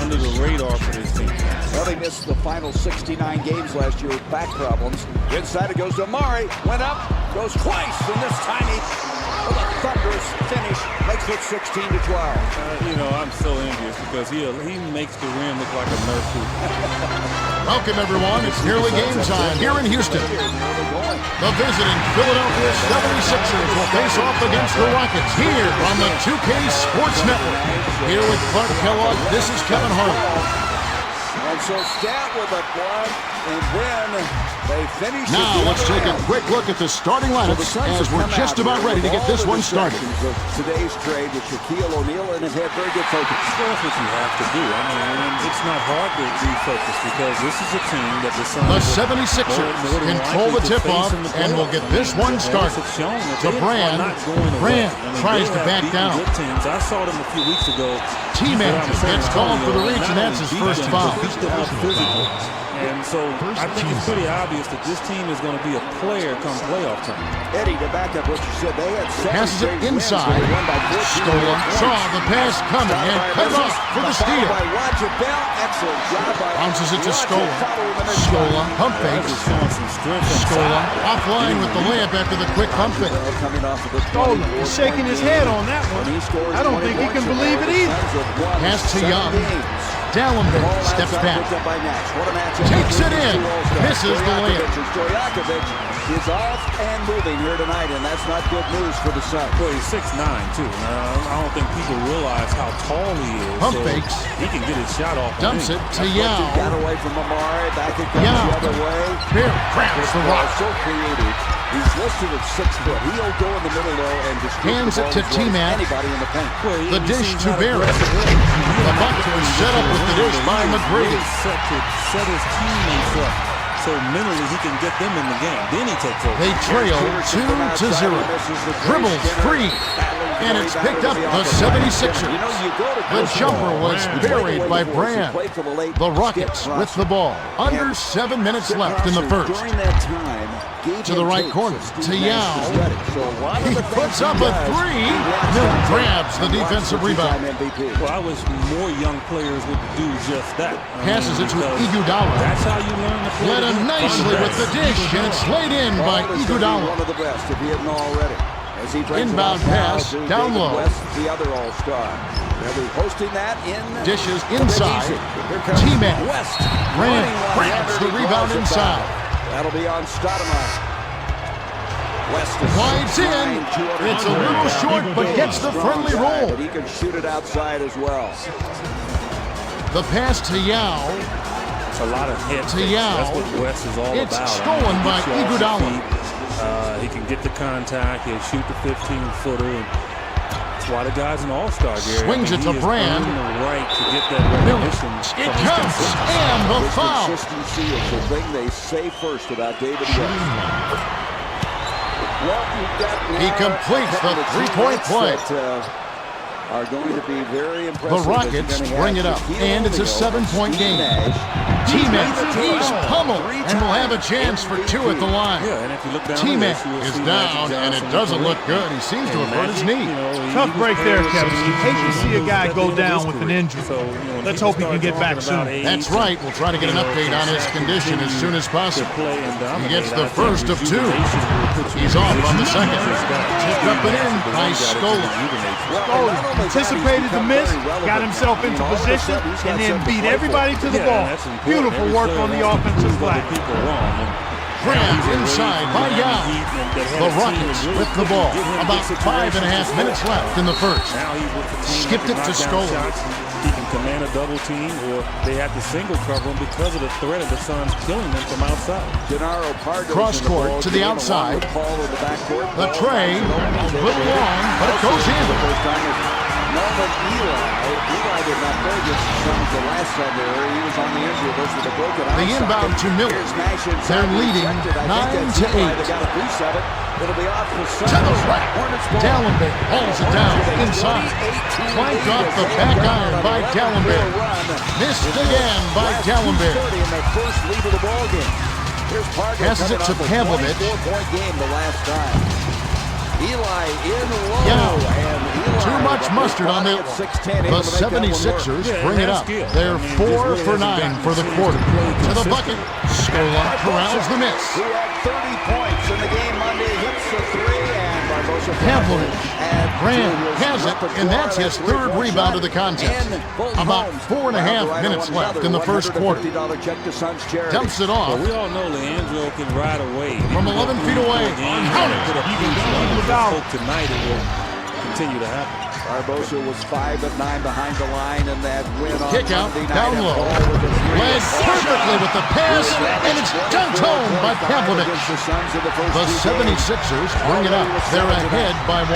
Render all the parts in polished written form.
under the radar for this team. Well, they missed the final 69 games last year with back problems. Inside it goes to Amari. Went up, goes twice, and this time he, with a thunderous finish, makes it 16-12. You know, I'm so envious because he makes the rim look like a Nerf hoop. Welcome, everyone. It's nearly game time here in Houston. The visiting Philadelphia 76ers will face off against the Rockets here on the 2K Sports Network. Here with Clark Kellogg, this is Kevin Harlan. And so Stat with a block, and then they finish. Now let's take a quick look at the starting lineups as we're just about ready to get this one started. Today's trade with Shaquille O'Neal, and it had very good focus. That's what you have to do. I mean, it's not hard to refocus because this is a team that the 76ers control the tip-off and will get this one started. To Brand. Brand tries to back down. I saw them a few weeks ago. T-Man gets called for the reach, and that's his first foul. And so I think it's pretty obvious that this team is going to be a player come playoff time. Eddie, to back up what you said, they had passes it inside. Scola saw the pass coming and cut it off for the steal. Bounces it to Scola. Scola pump fakes. Scola offline with the layup after the quick pump fake. Scola is shaking his head on that one. I don't think he can believe it either. Pass to Young. Dallenberg steps back. Takes it in. Misses the layup. Is off and moving here tonight, and that's not good news for the Suns. Well, he's 6'9", too. I don't think people realize how tall he is. Pump fakes. He can get his shot off. Dumps it to Yao. Got away from Amari. Back it goes the other way. Here, cracks the rock. So creative. He's listed at 6 foot. He'll go in the middle, though, and just hands it to T-Man. Anybody in the paint. The dish to Barrett. The bucket was set up with the dish by McGrady. Set his teammates up. So mentally he can get them in the game. Then he takes over. They trail 2-0. Dribbles free. And it's picked up the 76ers. The jumper was buried by Brand. The Rockets with the ball. Under 7 minutes left in the first. To the right corner. To Yao. He puts up a three. Miller grabs the defensive rebound. Well, I wish more young players would do just that. Passes it to Iguodala. That's how you learn to play. Led him nicely with the dish, and it's laid in by Iguodala. One of the best, if he hadn't already. As he inbound pass, down low. The other all-star. They'll be posting that in. Dishes inside. T-Man. Brand grabs the rebound inside. That'll be on Stoudemire. West Wides in. It's a little short, but gets the friendly roll. But he can shoot it outside as well. The pass to Yao. It's a lot of hits. To Yao. That's what West is all about. It's stolen by Iguodala. He can get the contact. He'll shoot the 15-footer. That's why the guy's an all-star, Gary. Swings it to Brand. The right to get that recognition. It comes, and the foul. Consistency is the thing they say first about David West. He completes the three-point play. Are going to be very impressive. The Rockets bring it up, and it's a 7-point game. T-Man, he's pummeled, and will have a chance for two at the line. T-Man is down, and it doesn't look good. He seems to have hurt his knee. Tough break there, Kevin. You hate to see a guy go down with an injury. Let's hope he can get back soon. That's right. We'll try to get an update on his condition as soon as possible. He gets the first of two. He's off on the second. Tipped up and in by Scola. Anticipated the miss, got himself into position, and then beat everybody to the ball. Beautiful work on the offensive glass. Grabs inside by Yao. The Rockets with the ball. About 5.5 minutes left in the first. Skipped it to Scola. He can command a double team, or they have to single cover him because of the threat of the Suns killing them from outside. Cross court to the outside. The tray, a little long, but it goes in. Eli did not play against the Suns the last time they were. He was on the injury list with a broken eye. The inbound to Miller. They're leading 9-8. It'll be off for to the right. Dallenberg hauls it down inside. Clanked off the back iron by Dallenberg. Missed again by Dallenberg. Passes it to Pavlovich. Eli in low. Yeah. And Too much mustard on the 76ers bring it up. They're 4 for 9 for the quarter. To the bucket. Scola corrals the miss. He had 30 points in the game Monday. Hits the three, and Barbosa Brand has it, and that's his third rebound of the contest. About 4.5 minutes left in the first quarter. Dumps it off. We all know Leandro can ride away. From 11 feet away. Hope tonight it will continue to happen. Barbosa was 5 of 9 behind the line in that win on Kick out, Monday down night. low. Led perfectly with the pass, and it's dunked home by Pavlovich. The 76ers bring it up. They're ahead by 1.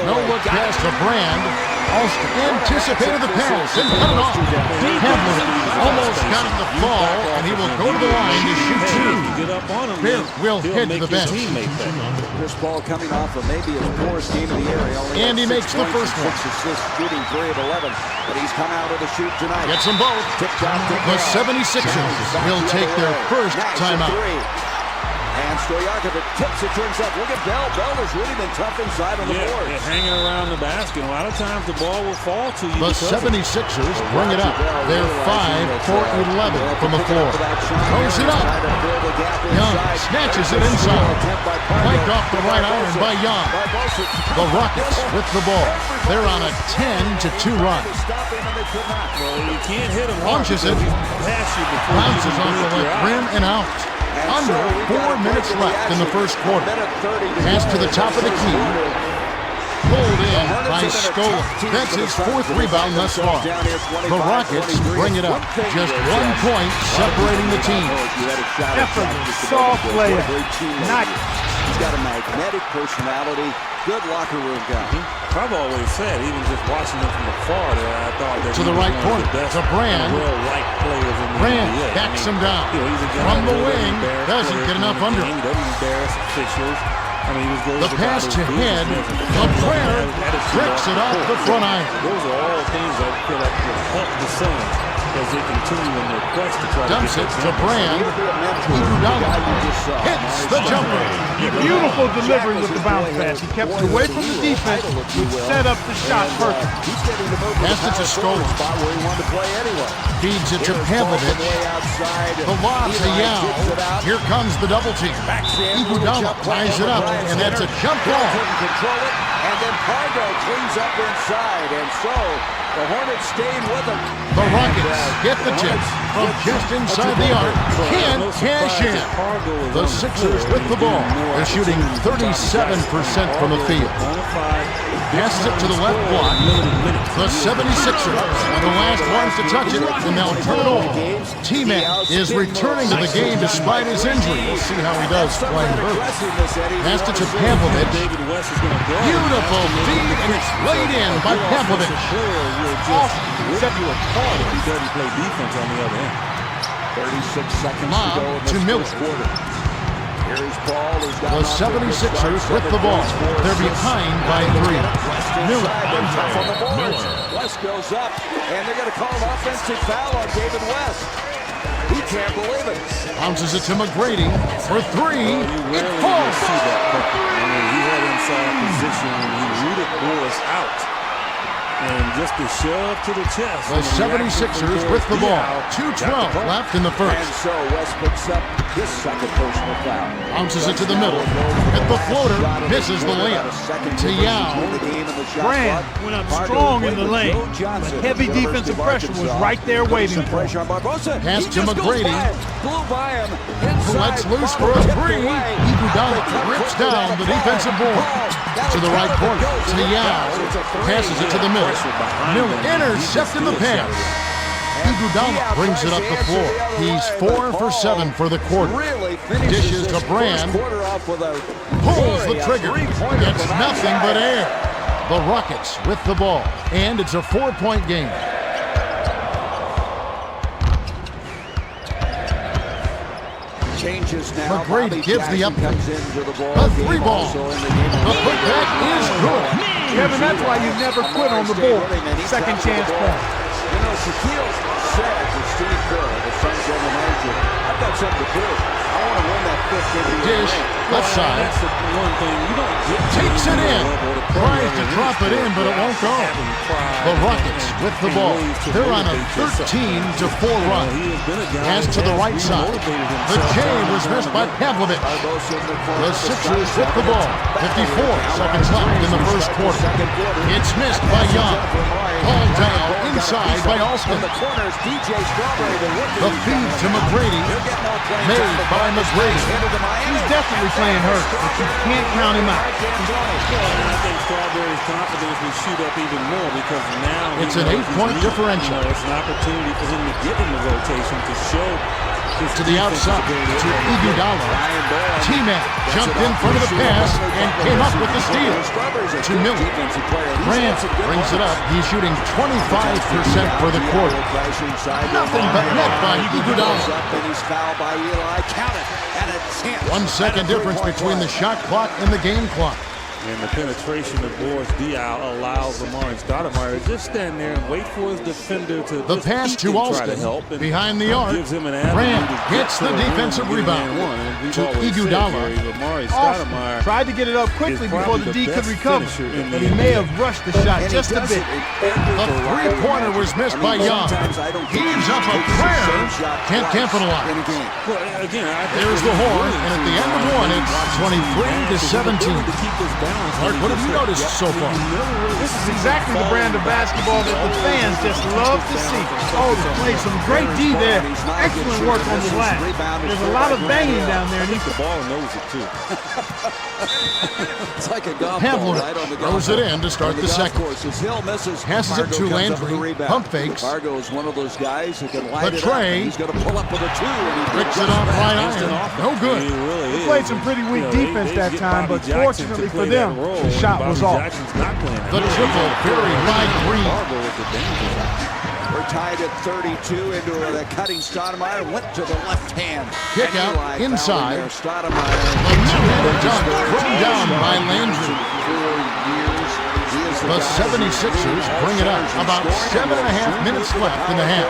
No look pass to Brand. Alston anticipated the pass and cut it off. Pavlovich almost got it to fall, and he will go to the line to shoot 2. Bear will head to the bench. This ball coming off of maybe his poorest game of the year. And he makes the first one. 6 assists, shooting 3 of 11. But he's come out of the shoot tonight. Gets them both. The 76ers will take their first timeout. And Stojakovic tips it to himself. Look at Bell. Bell has really been tough inside on the board. Yeah, hanging around the basket. A lot of times the ball will fall to you. The 76ers bring it up. They're 5 for 11 from the floor. Throws it up. Young snatches it inside. Flanked off the right iron by Young. The Rockets with the ball. They're on a 10-2 run. You can't hit him. Launches it. Bounces off the rim and out. Under 4 minutes left in the first quarter. Pass to the top of the key. Pulled in by Scola. That's his 4th rebound thus far. The Rockets bring it up. Just 1 point separating the team. Effortless, soft player. He's got a magnetic personality. Good locker room guy. I've always said, even just watching him from afar there, I thought that to the right corner. To Brand. Players in the Brand NBA. backs him down. From the wing, doesn't get enough under. He doesn't embarrass officials. The pass to head. LeBron bricks it off the front iron. Those are all things that feel like will help the Suns as they continue in their quest to try Dumps to it to Brand. Iguodala hits the jumper. Beautiful delivery with the bounce pass. He kept it away from the defense, which set up the shot perfect. Pass it to Scola. Feeds it to Pavlovich. The lob to Yao. Here comes the double team. Iguodala ties it up, and that's a jump ball. And then Pargo cleans up inside, and so the Hornets stayed with him. The Rockets get the tip from just inside the arc. Can't cash in. The Sixers with the ball. They're shooting 37% from the field. Passes it to the left block. The 76ers are the last ones to touch it, and they'll turn it over. T-Mac is returning to the game despite his injury. We'll see how he does playing hurt. Passed it to Pavlovich. Beautiful feed, and it's laid in by Pavlovich. Set you apart if he doesn't play defense on the other end. 36 seconds to go in the first quarter. Here's Paul. The 76ers with the ball. They're behind by 3. Miller. West goes up, and they're going to call an offensive foul on David West. He can't believe it. Bounces it to McGrady for 3. It falls. He had inside position when he rooted Boris out. And just a shove to the chest. The 76ers with the ball. 2:12 left in the first. And so West picks up his second personal foul. Bounces it to the middle. At the floater, misses the layup. To Yao. Brand went up strong in the lane. But heavy defensive pressure was right there waiting for him. Pass to McGrady. Who lets loose for a 3. Iguodala rips down the defensive board. To the right corner. To Yao. Passes it to the middle. Miller intercepted the pass. Iguodala brings it up the floor. He's 4 for 7 for the quarter. Dishes to Brand. Pulls the trigger. Gets nothing but air. The Rockets with the ball. And it's a 4-point game. McGrady gives the up. A 3-ball. The putback is good. Kevin, that's why you never quit on the board. Second chance point. You know, Shaquille said to Steve Kerr, the Suns general manager, I've got something to prove. I want to win that Dish, left side. Takes it in. Tries to drop it in, but it won't go. The Rockets with the ball. They're on a 13-4 run. Pass to the right side. The J was missed by Pavlovich. The Sixers with the ball. 54 seconds left in the first quarter. It's missed by Young. Called down inside by Alston. The feed to McGrady. Made by McGrady. He's definitely playing hurt, but you can't count him out. I think Strawberry's confidence will shoot up even more because now it's an 8-point differential. It's an opportunity for him to get in the rotation to show to the outside to Iguodala. T-Man jumped in front of the pass and came up with the steal. To Miller. Grant brings it up. He's shooting 25% for the quarter. Nothing but net by Iguodala. 1 second difference between the shot clock and the game clock. And the penetration of Boris Diaw allows Lamar Stoudemire to just stand there and wait for his defender to the pass to Alston behind the arc. Grant gets the defensive rebound to Iguodala. Alston tried to get it up quickly before the D could recover, but he may have rushed the shot just a bit. The three-pointer was missed by Young. Heaves up a prayer. Can't capitalize. There's the horn, and at the end of one, it's 23-17. Mark, what have you noticed so far? This is exactly the brand of basketball that the fans just love to see. Oh, they played some great D there. Excellent work on the glass. There's a lot of banging down there. And the ball knows it, too. It's like a golf ball right on the throws it in to start the second. Passes it to Landry. Pump fakes. Fargo is one of those guys who can light it up. He's going to pull up with a two. Picks it off right iron. No good. They played some pretty weak defense that time, but fortunately for them, the shot was off. The triple buried by Green. We're tied at 32 into the cutting. Stoudemire went to the left hand. Kick out inside. The two-handed dunk thrown down by Landry. The 76ers bring it up. About 7.5 minutes left in the half.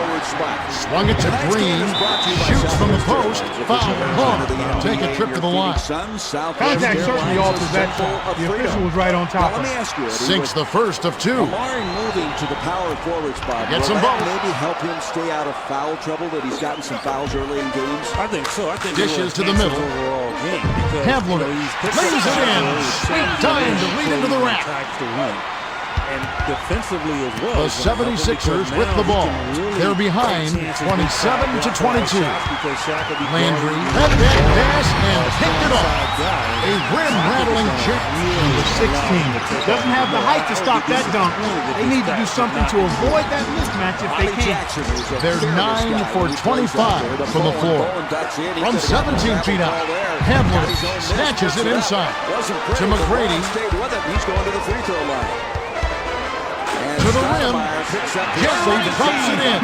Swung it to Green. Shoots from the post. Foul. Long. Take a trip to the line. Contact certainly alters that shot. The official was right on top of it. Sinks the first of two. Moving to the power forward spot. Gets them both. Maybe help him stay out of foul trouble that he's gotten some fouls early in games. I think so. I think dishes to the middle. Havler lays it in. Sweet time to lead into the rack. And defensively as well. The 76ers with the ball. They're behind 27-22. Landry had that pass and picked it off. A rim-rattling check. Number 16 doesn't have the height to stop that dunk. They need to do something to avoid that mismatch if they can. They're 9 for 25 from the floor. From 17 feet out, Havler snatches it inside to McGrady. He's going to the free throw line. To the rim, gently drops it in.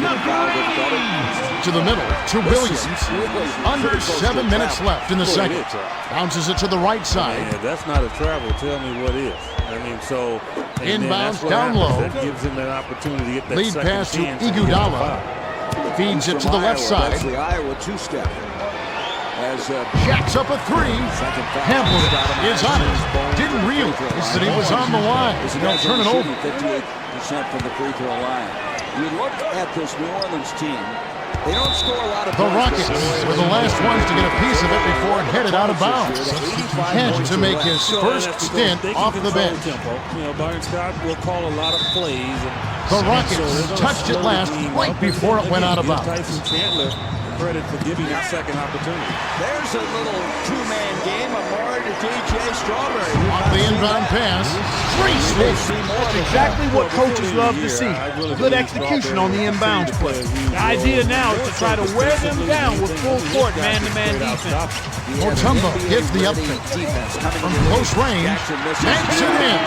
To the middle, to Williams. Under 7 minutes left in the second. Bounces it to the right side. Yeah, that's not a travel. Tell me what is. I mean, so inbounds down low. That gives him that opportunity to get that lead pass to Iguodala. Feeds it to the left side. That's the Iowa two-step. Jacks up a three. Hamler is on it. Didn't realize that he was on the line. He'll turn it over. 58% from the free throw line. You look at this New Orleans team. They don't score a lot of the Rockets were the last ones to get a piece of it before it headed out of bounds. Kent to make his first stint off the bench. You know, Byron Scott will call a lot of plays. The Rockets touched it last right before it went out of bounds. Credit for giving that second opportunity. There's a little two-man game. Amari to DJ Strawberry. Off the inbound pass. That's exactly what coaches love to see. Good execution on the inbounds play. The idea now is to try to wear them down with full court man-to-man defense. Mutombo gets the upfit. From close range, banks it in.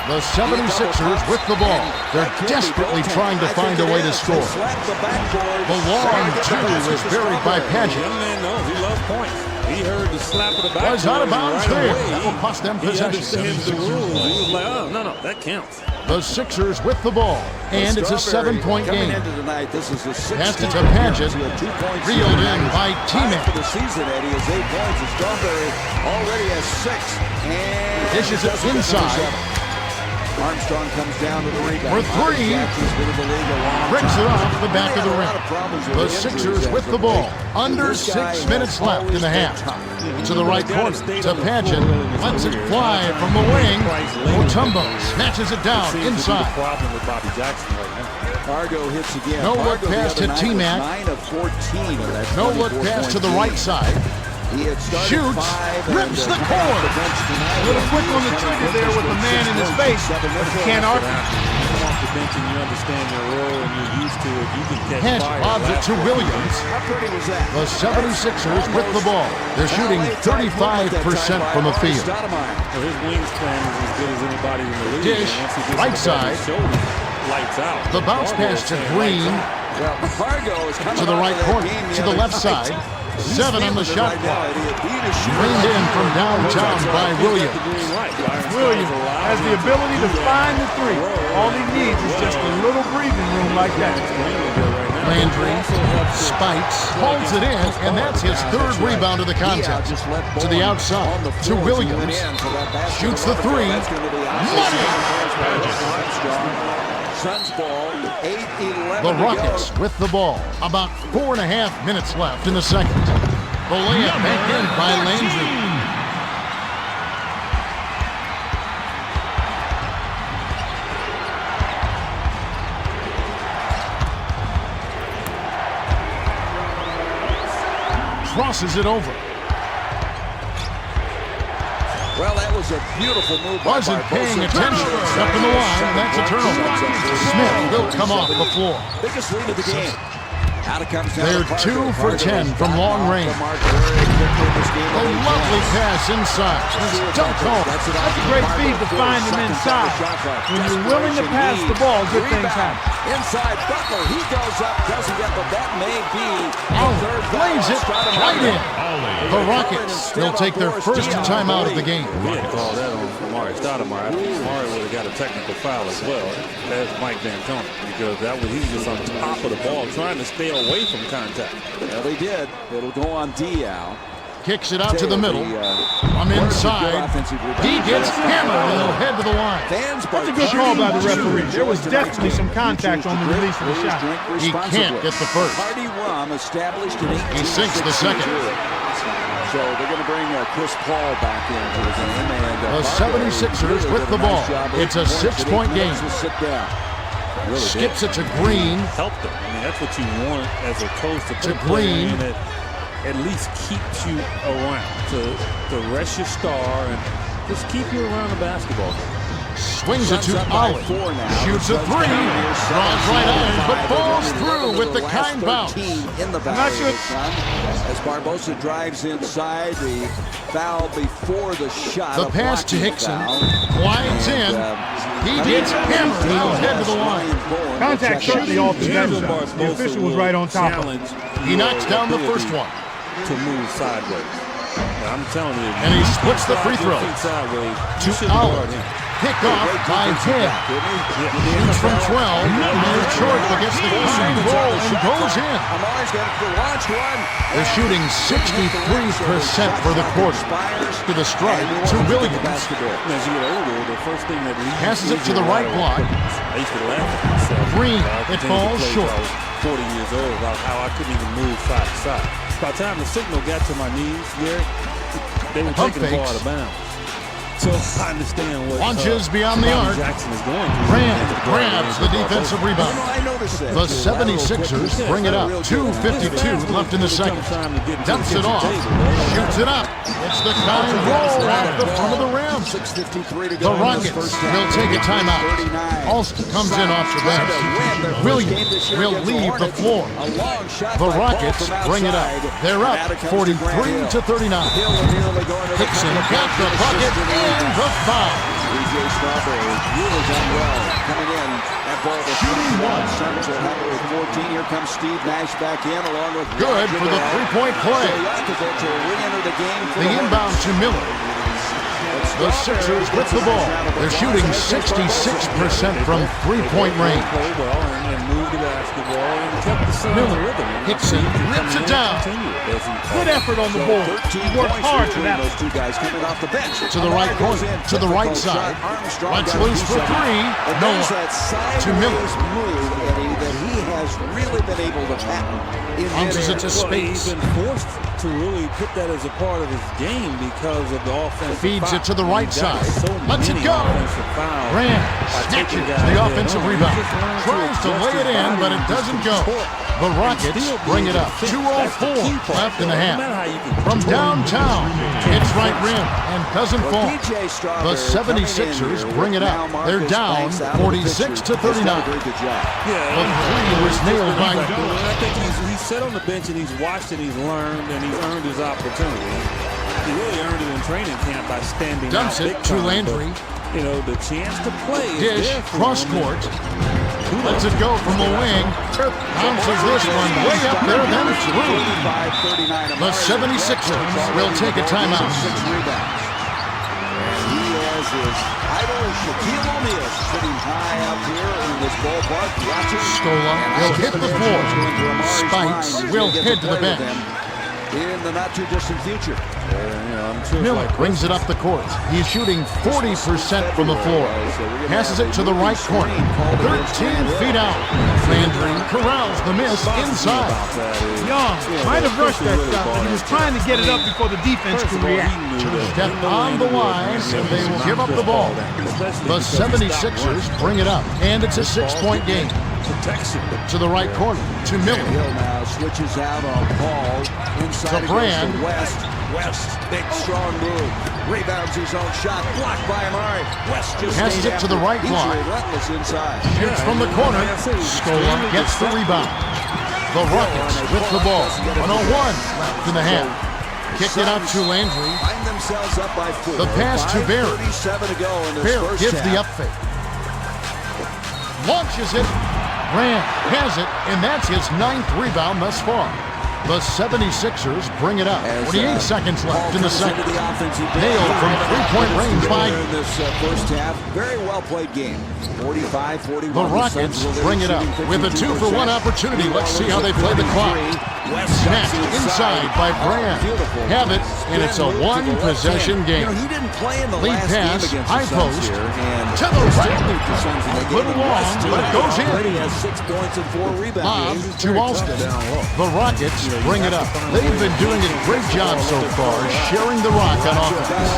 The 76ers with the ball. They're desperately trying to find a way to score. The long two was buried by Paget. Young man knows he loves points. He heard the slap of the back. Was out of bounds right there. away. That will cost them possession. He understands the rules. He was like, oh, no, that counts. The Sixers with the ball, and it's a 7-point game. Pass to Paget, reeled in by T-Mac. For the season, Eddie, is 8 points. And Strawberry already has 6. And dishes it inside. Armstrong comes down to the rebound. For 3, brings it off the back of the rim. The Sixers with the ball, under 6 minutes left in the half. To the right corner, to Paget, lets it fly from the wing. Mutombo snatches it down inside. Fargo hits again. No look pass to T-Mac. 9 of 14. No look pass to the right side. Shoots, rips the cord. A little quick on the trigger there with the man in his face, but you can't argue. Come off the bench and you understand your role and you're used to it. You can catch Hint fire. lobs it to Williams. How pretty was that? The 76ers with the ball. They're shooting 35% from the field. Well, his wingspan is as good as anybody in the league. Dish, right side. Lights out. The bounce pass to Green. To the right corner, to the left side. 7 on the shot clock. Reined in from downtown by Williams. Williams has the ability to find the 3. All he needs is just a little breathing room like that. Landry spikes, holds it in, and that's his 3rd rebound of the contest. To the outside, to Williams. Shoots the 3. Money! Suns ball, 8-11. The Rockets with the ball. About 4.5 minutes left in the second. The layup back in by Landry. Crosses it over. Well, that was a beautiful move. Wasn't paying attention. Up in the line, and that's a turnover. Smith will come off the floor. Biggest lead of the game. They're 2 for 10 from long range. A lovely pass inside. Dunked home. That's a great feed to find him inside. When you're willing to pass the ball, good things happen. Inside Butler, he goes up, doesn't get, but that may be plays it right in. The Rockets will take their first timeout of the game. We had to call that on Amari Stoudemire. I think Amari would have got a technical foul as well. That's Mike D'Antoni, because he was just on top of the ball trying to stay away from contact. Well, they did. It'll go on Diao. Kicks it out to the middle. From inside. He gets hammered and he'll head to the line. That's a good call by the referee. There was definitely some contact on the release of the shot. He can't get the first. He sinks the second. So they're going to bring Chris Paul back into the game. And, the 76ers with the ball. It's a 6-point game. Really skips it to Green. Help them. I mean, that's what you want as a coach to Green. That at least keeps you around to rest your star and just keep you around the basketball game. Swings it to Ollie. Shoots a three. Draws right iron, but falls through with the kind bounce. I'm not sure. As Barbosa drives inside, the foul before the shot. The pass to Hickson. Glides in. He gets hammered. He'll head to the line. Contact certainly off the bench. The official was right on top of him. He knocks down the first one. To move sideways. I'm telling you. And he splits the free throw. To Ollie. Picked off by Head. Shoots from 12. Moves short against the kind roll and goes in. They're shooting 63% for the quarter. To the strike to Williams. Passes it to the right block. Green. It falls short. 40 years old about how I couldn't even move side to side. By the time the signal got to my knees, they were taking the ball out of bounds. So I understand what launches beyond the arc. Jackson is going through. Rand grabs the defensive rebound. The 76ers bring it up. 2:52 left in the second. Dumps it off. Shoots it up. It's the kind roll off the front of the rim. The Rockets will take a timeout. Alston comes in off the bench. Williams will leave the floor. The Rockets bring it up. They're up 43-39. Hickson got the bucket and the foul. DJ Strawberry really done well coming in that ball. Shooting one. Suns will have it with 14. Here comes Steve Nash back in along with Good for the three-point play. Stojakovic will re-enter the game. The inbound to Miller. The Sixers with the ball. They're shooting 66% from three-point range. Miller hits it, rips it down. Good effort on the board. He worked hard for that. Those two guys coming off the bench. To the right corner, to the right side. Runs loose for three. No one. To Miller. That he has really been able to patent. Bounces it to space. He's been forced to really put that as a part of his game because of the offensive Feeds foul. it to the right side. So Lets it go. Grant snatches the offensive rebound. Tries to lay it in, but it doesn't go. The Rockets bring it up. 2:04 left in the half. From downtown, hits right rim and doesn't fall. The 76ers bring it up. They're down 46-39. The three was nailed by. I think he's sat on the bench and he's watched and he's learned and he's earned his opportunity. He really earned it in training camp by standing Dumps out. it to Landry. You know, the chance to play. Dish, cross court. Lets it go from the wing. Bounces this one way up there, then through. The 76ers will take a timeout. And he has his idol, Shaquille O'Neal, sitting high up here in this ballpark. Scola will hit the floor. Spikes will head to the bench. In the not-too-distant future. Miller brings it up the court. He's shooting 40% from the floor. Passes it to the right corner. 13 feet out. Landry corrals the miss inside. Young might have rushed that shot, but he was trying to get it up before the defense could react. Step on the line, and they will give up the ball. The 76ers bring it up, and it's a 6-point game. To the right corner, to Miller. Hill now switches out on Paul. Inside To Brand. West, big strong move. Rebounds his own shot, blocked by Amari. West just Passes it to the right block. relentless inside. Shoots from the corner. Scola gets the rebound. The Rockets with the ball. 101 left in the half. Kicked it out to Landry. Find themselves up by 4. The pass to Barrett. 5:37 to go in this Barrett first gives half. the up fake. Launches it. Grant has it, and that's his 9th rebound thus far. The 76ers bring it up. 28 seconds left in the second. Nailed from three-point range by in this first half. Very well played game. 45-41. the Rockets. Bring it up with a 2-for-1 opportunity. Let's see how they play the clock. Snatched inside by Brand. Have it, and it's a one-possession game. He didn't play in the Lead last pass, game against high the Suns post, here, and to the right. A Little long, but it goes in. He has 6 points and 4 rebounds. Lob to Alston. The Rockets bring it up. They've been doing a great job so far, sharing the rock on offense.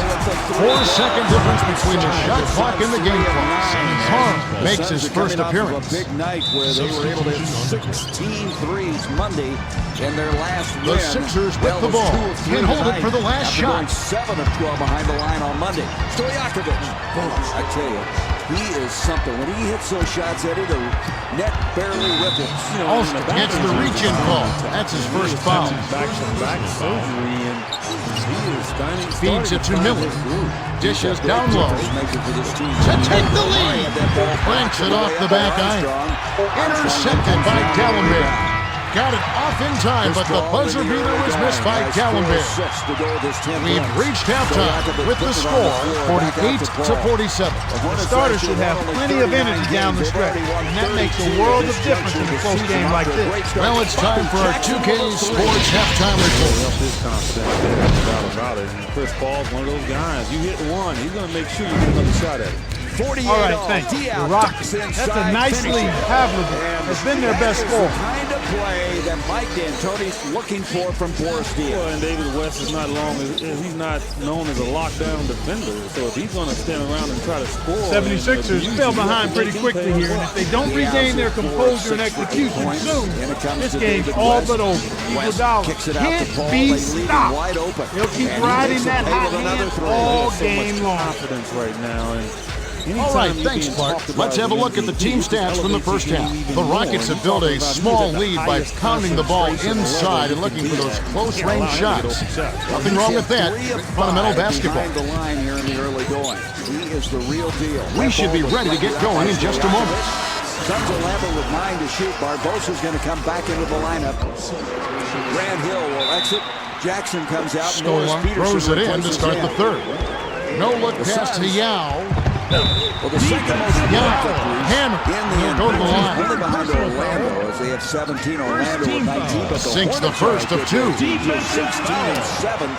4-second difference between the shot clock and the game clock. Harm makes his first appearance. A big night where they were able to hit 16 threes Monday in their last The win. Sixers with the ball. Can't hold it for the last After going shot. 7 of 12 behind the line on Monday. Stojakovic. I tell you, he is something. When he hits those shots, Eddie, the net barely ripples. Alston gets the reach-in call. That's his first foul. Back surgery, and he is Feeds it to Miller. Dishes down low. To take the lead. Cranks it off the back iron. Intercepted by Gallenberg. Got it off in time, but the buzzer beater was missed by Gallenberg. We've reached halftime with the score 48-47. The starters should have plenty of energy down the stretch, and that makes a world of difference in a close game like this. Well, it's time for our 2K Sports halftime report. His confidence, no doubt about it. And Chris Paul's one of those guys. You hit one, he's going to make sure you get another shot at it. All right, thanks. The Rockets. That's a nice lead. Havlicek has been their best scorer. Kind of play that Mike D'Antoni's looking for from Boris Diaw. Well, and David West is not he's not known as a lockdown defender. So if he's going to stand around and try to score, 76ers fell behind pretty quickly here, and if they don't regain their composure and execution soon, this game's all but over.伊Iguodala can't be stopped. He'll keep riding that hot hand all game long. Confidence right now. And all right, thanks, Clark. Let's have a look at the team stats from the first half. The Rockets have built a small lead by pounding the ball inside and looking for those close-range shots. Nothing wrong with that. Fundamental basketball. We should be ready to get going in just a moment. Suns will Lambert with 9 to shoot. Barbosa's going to come back into the lineup. Grant Hill will exit. Jackson comes out. Storm throws it in to start the third. No look pass to Yao. Well, the second most Hammer. He'll go to the line. Only behind Orlando as they have 17. Orlando with 19. But Sinks the first of 2. 16 and 7.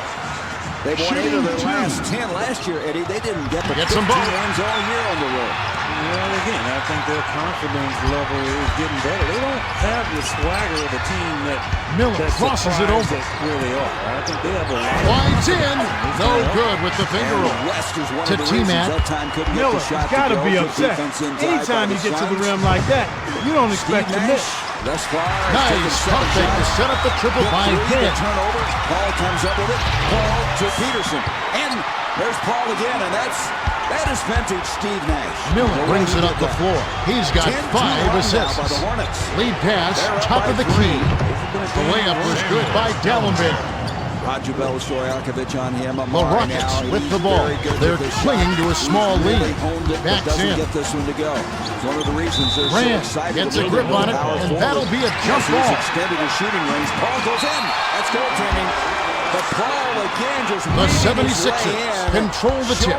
They've won 8 of their last 10 last year, Eddie. They didn't get the 15 some ball. wins all year on the road. Well, again, I think their confidence level is getting better. They don't have the swagger of the team that Miller crosses it over. Where they are. I think they have a lot. Winds in. No good with the finger roll. West is one To of the reasons T-Mac. that time couldn't get Miller the shot has got to go. be The upset. defense inside Anytime by you get to the Suns. rim like that, you don't expect to miss. Thus far, Nice pump fake to set up the triple by him. turnover. Paul comes up with it. Paul to Peterson. And there's Paul again, and that is vintage Steve Nash. Miller brings it up the floor. He's got 5 assists. Lead pass, top of the key. The layup was good by Dallenberg. Roger Bell, Stojakovic on him. The Rockets with the ball. They're clinging to a small lead. Backs in. Get this one to go. It's one of the reasons they're Rand so excited. gets a grip on it, and that'll be a jump He's ball. extended his shooting range. Paul goes in. That's goaltending. But Paul again just The 76ers control the tip.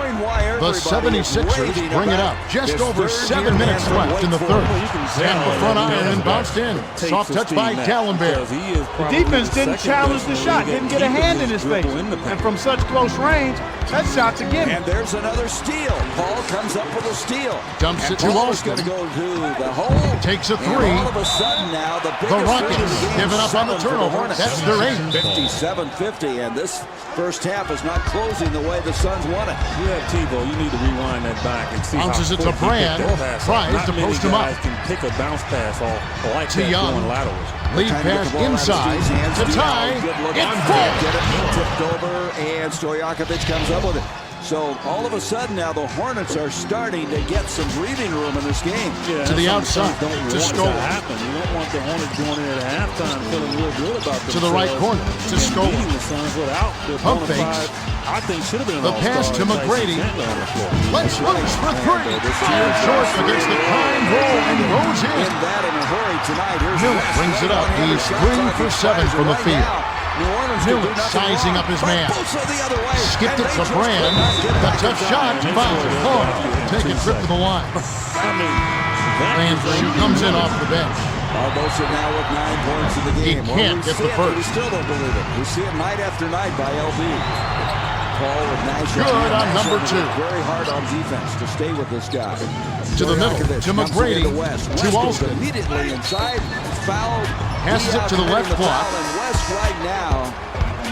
The 76ers bring it up. Just over 7 minutes left in the third. And the front iron and bounced in. Soft touch by Dallenberg. The defense didn't challenge the shot, didn't get a hand in his face. And from such close range, that shot's a gimme. And there's another steal. Paul comes up with a steal. Dumps it to Austin. Going to go to the hole. Takes a 3. And all of a sudden now, the Rockets giving up on the turnover. That's their 8th. 57-50, and this first half is not closing the way the Suns want it. You have Tebow. You need to rewind that back and see Bounces how it to quick he Brand. can throw pass. Tries Not to many post him up. guys can pick a bounce pass off like To that Young. going laterally. Lead pass inside to tie. It falls. Get it tipped over, and Stojakovic comes up with it. So all of a sudden now the Hornets are starting to get some breathing room in this game. Yeah, To the outside. Don't To want Scola. to happen. You don't want the Hornets going in at halftime feeling real good about themselves. To the right corner. To And Scola. beating the Suns without the Pump bona fakes. fide, I think should have been an The pass all-star to Tyson McGrady. Chandler on the floor. Let's loose for 3. Fired short against the prime roll and goes In in. that in a hurry tonight. Here's Miller West brings it right up. on He's Hammer. 3 Shots for on 7 fire from the right field. now. New Orleans Miller can do nothing sizing wrong. up his man. Barbosa the other way. Skipped And it they to just Brand. could not get The back tough in shot. time. Foul. Paul. Take a trip to the line. I mean, that Landry comes in off the bench. Barbosa now with 9 points in the He game. can't we get see the it, but we first. still don't believe it. We see it night after night by LB. Paul with Nash. Good on Nash number having to 2. work very hard on defense to stay with this guy. To the middle, Stojakovic to comes McGrady, into West. to West goes Alston. immediately inside. Fouled. Passes it to the left block. And West right now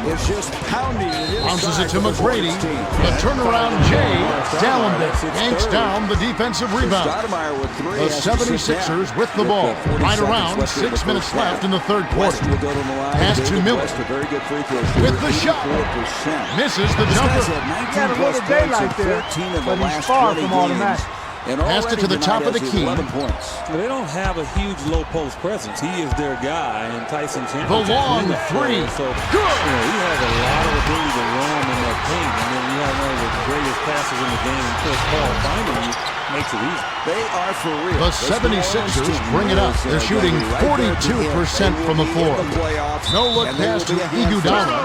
is just pounding it Bounces inside it to for the McGrady. Hornets team. The turnaround Jay. Dallenberg yanks down the defensive rebound. Stoudemire with 3. The 76ers with the ball. Right around 6 minutes left in the third quarter. West will go to the line. Pass to David Miller. West, a very good free throw shooter. With the shot. 84%. Misses the This jumper. guy's had 19 Got a plus little points daylight in there, 14 of the but he's last far 20 from games. automatic. And Passed it to the top of the key. 11 points. They don't have a huge low post presence. He is their guy, and Tyson Chandler. The long 3. So Good. he has a lot of ability to roam in that paint, and then you have one of the greatest passes in the game. And Chris Paul finding you makes it easy. They are for real. The This New Orleans 76ers team bring it up. is, They're shooting right there to hit. 42% They from the will be in floor. the playoffs, No look and they pass will to be a handful. Iguodala.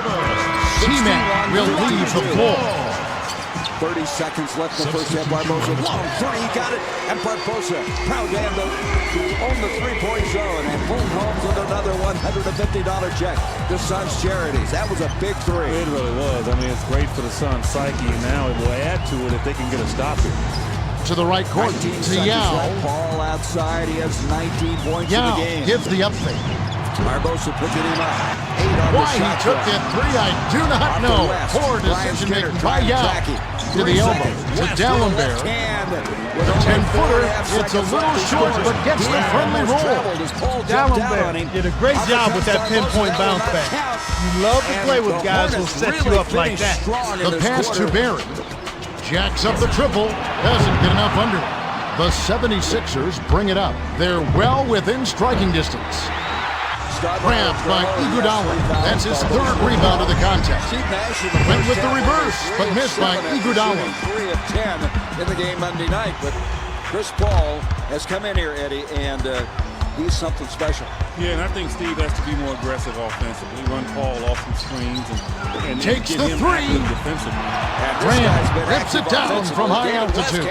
T-Mac will leave the floor. 30 seconds left in the first half. Barbosa, long 3, got it. And Barbosa, proud to have own the three-point zone and pulled home with another $150 check to Suns Charities. That was a big 3. It really was. I mean, it's great for the Suns' psyche, and now it will add to it if they can get a stop here. To the right corner. 19 To seconds Yao. left. Ball outside. He has 19 points in Yao the game. gives the up fake. Barbosa picking him up. 8 on Why the he shot took clock. that 3, I do not Off the know. West. Poor Brian decision Skinner making by trying to Yao. track it. To 3 the elbow. seconds. To West with the Dallenberg. left hand. The With only 10-footer. 4.5 It's a seconds little left. short, but gets the friendly roll. Traveled as Paul jumped out on him. Dallenberg did a great job with that pinpoint bounce back. You love to play with guys who'll set you up like that. The pass to Barry. Jacks up the triple. Doesn't get enough under it. The 76ers bring it up. They're well within striking distance. Grabbed by Iguodala. That's his 3rd rebound of the contest. Went with the reverse, but missed by Iguodala. 3 of 10 in the game Monday night, but Chris Paul has come in here, Eddie, and he's something special. Yeah, and I think Steve has to be more aggressive offensively. Run Paul off some screens and takes get the him three. active defensively. Graham rips it down from high altitude.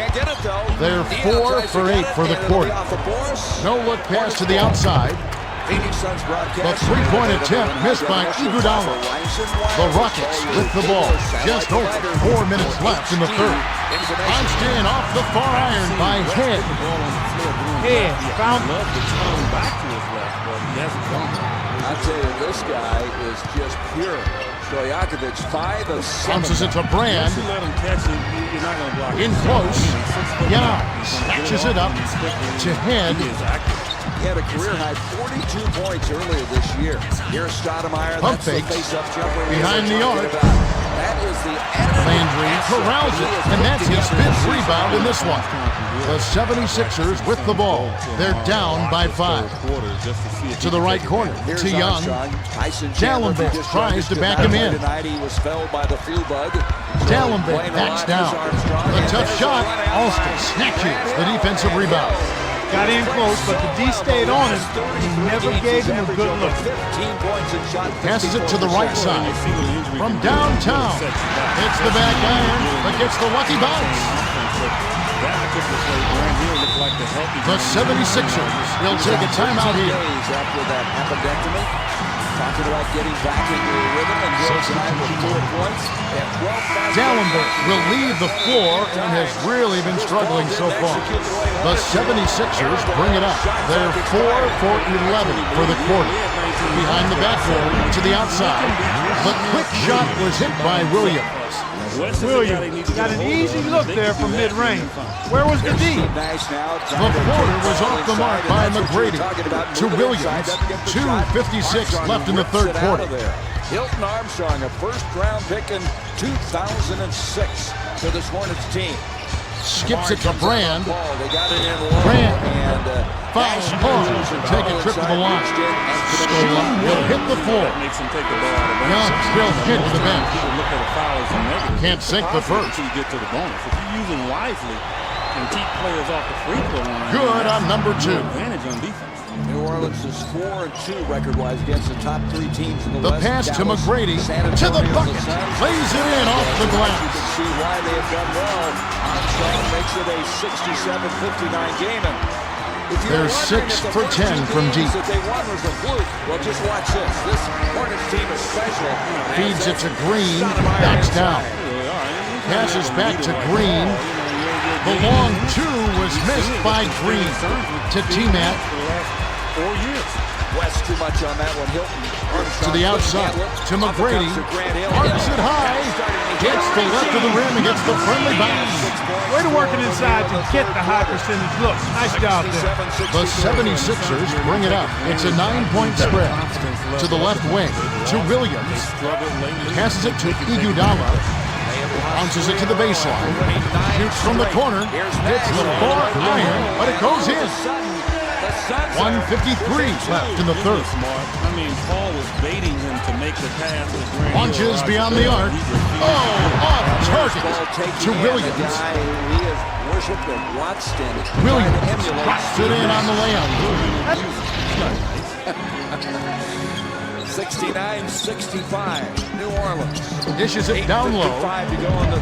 They're 4 for 8 for the quarter. No look pass to the outside. The three-point attempt missed by Iguodala. The Rockets with the ball. Just over 4 minutes left in the third. Punched in off the far iron by Head. Head found To turn back to his left, but he hasn't done it. I tell you, this guy is just pure. Stojakovic, 5 of 7. Bounces it to Brand. Once you let him catch it, you're not going to block it. In close. Yeah, snatches it up to Head. He is active. He had a career-high 42 points earlier this year. Here's Stoudemire. Pump That's the fakes. face-up jumper. Behind the arc. That is the Landry corrals it, and that's his 5th rebound in this one. The 76ers with the ball. They're down by 5. To the right corner, to Young. Dallenberg tries to back him in. He was felled by the flu bug. Dallenberg backs down. A tough shot. Alston snatches the defensive rebound. got in close, but the D stayed on him. He never gave him a good look. Passes it to the right side. From downtown. Hits the back iron, but gets the lucky bounce. The 76ers will take a timeout here. After that appendectomy, talking about getting back into a rhythm and points. Dallenberg will leave the floor and has really been struggling so far. The 76ers bring it up. They're 4 for 11 for the quarter. Behind the backboard to the outside. The quick shot was hit by Williams. Williams got an easy look there from mid-range. Where was the D? The floater was off the mark by McGrady to Williams. 2:56 left in the third quarter. Hilton Armstrong, a first-round pick in 2006 for this Hornets team. Skips it to Brand. Brand fouls Paul. Take a trip to the line. Stolen will hit the floor. Young still hit the bench. Can't sink the first. You get to the bonus. If you use them wisely and keep players off the free throw line. Good on number 2. Advantage on defense. New Orleans is 4-2 record-wise against the top 3 teams in the The West. pass to Dallas, McGrady to the bucket. Lays it in off the glass. You can see why they have done well. Armstrong makes it a 67-59 game. And if you're They're wondering 6 if the for first 10 2 from games deep. that they won was a fluke, well, just watch this. This Hornets team is special. Feeds it to Green. Backs down. Passes back to Green. The long 2 was missed by Green. To T-Mac. 4 years. West too much on that one. Hilton. To the outside. To McGrady. Arcs it high. Gets the left of the rim and gets the friendly bounce. Way to work it inside to get the high percentage look. Nice job there. The 76ers bring it up. It's a 9-point spread. To the left wing. To Williams. Passes it to Iguodala. Bounces it to the baseline. Shoots from the corner. Hits the far iron, but it goes in. 1:53 left in the third. I mean, Paul was baiting him to make the pass. Launches beyond the arc. Oh, off target to Williams. Williams drops it in on the layup. 69-65, New Orleans. Dishes it down low.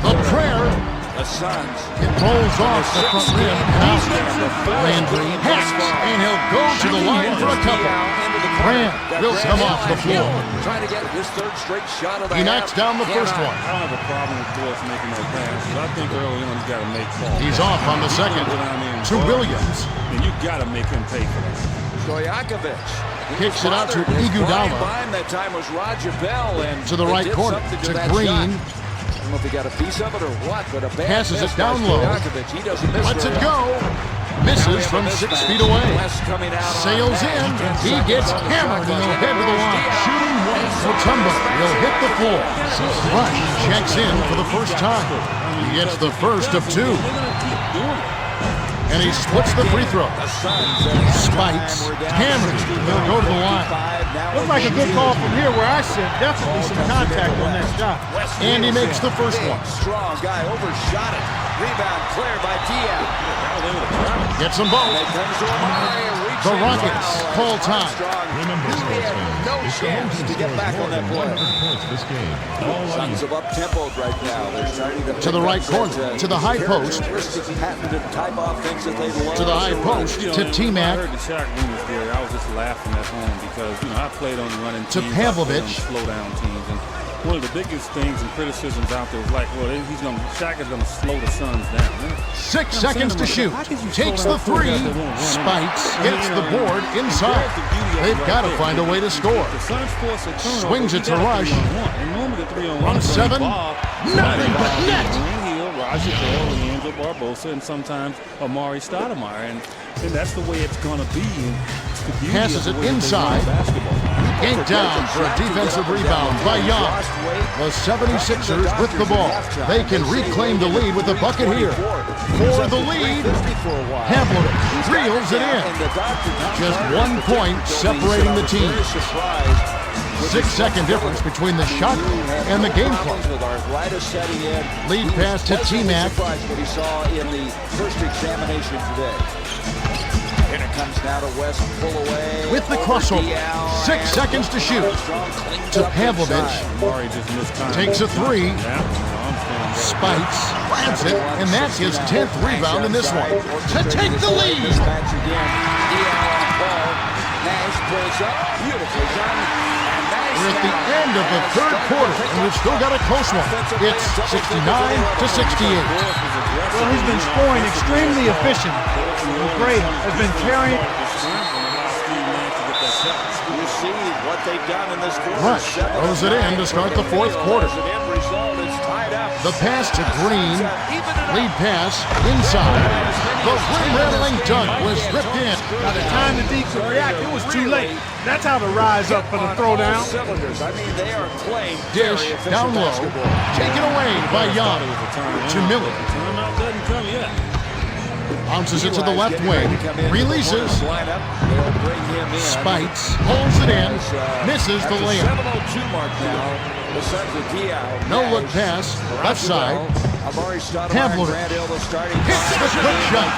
The prayer. The Suns. It rolls off the front rim and out. Landry hacks, and he'll go to the line for a couple. Brand will come off the floor. Trying to get his third straight shot of the He knocks down the first one. I don't have a problem with Boyce making those passes. I think early on he's got to make calls. He's off on the second to Williams. And you got to make him pay for that. Stojakovic. Kicks it out to Iguodala. That time was Roger Bell, and to the right corner to Green. I don't know if he got a piece of it or what, but a bad passes it down low. He doesn't miss. Lets it go. Misses from 6 feet away. Sails in. He gets hammered and he'll head to the line. Shooting one. Mutombo will hit the floor. Rush checks in for the first time. He gets the first of 2. And he splits the free throw. Spikes, hammers, he'll go to the line. Looks like a good call from here where I said definitely some contact on that shot. And he makes the first one. Strong guy overshot it. Rebound cleared by Diaz. Gets them both. The Rockets call time. No chance to get back on that play. Suns have up-tempoed right now. They're starting to the right corner, to the high post. To the high post, to T-Mac. I heard the Shaq rumors there. I was just laughing at home because, I played on running teams. To Pavlovich. Slow down teams. And one of the biggest things and criticisms out there is like, well, Shaq is going to slow the Suns down. 6 seconds to shoot. Takes the three. Spikes. Hits the board inside. They've got to find a way to score. Swings it to Rush. From 7. Nothing but net. Leandro Barbosa, and sometimes Amari Stoudemire, and that's the way it's going to be. Passes it inside. Yanked down for a defensive rebound by Young. The 76ers with the ball. They can reclaim the lead with a bucket here. For the lead, Pavlovich reels it in. Just 1 point separating the teams. 6-second difference between the shot and the game clock. Lead pass to T-Mac. And it comes now to West, pull away. With the crossover. 6 seconds to shoot. To Pavlovich. Takes a three. Spikes. Grabs it. And that's his 10th rebound in this one. To take the lead. Nash pulls up. Beautifully done. We're at the end of the third quarter, and we've still got a close one. It's 69 to 68. Well, he's been scoring extremely efficient. Great. Has been carrying. You see what they've done in this quarter. Rush throws it in to start the fourth quarter. The pass to Green. Lead pass inside. The rim-rattling dunk was ripped in. By the time the D could react, it was too late. That's how to rise up for the throwdown. I mean, they are playing Dish down low. Taken away by Young. To Miller. Bounces it to the left wing. Releases. Spikes. Holds it in. Misses the layup. No look pass. Left side. Pavlovich. Hits the quick shot.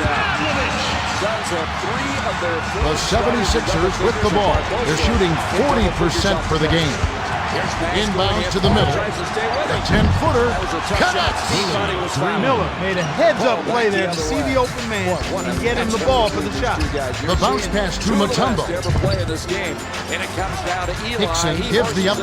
The 76ers with the ball. They're shooting 40% for the game. Inbounds to the middle. The 10-footer connects. Miller made a heads-up play there to see the open man and get him the ball for the shot. The bounce pass to Mutombo. Hickson gives the up.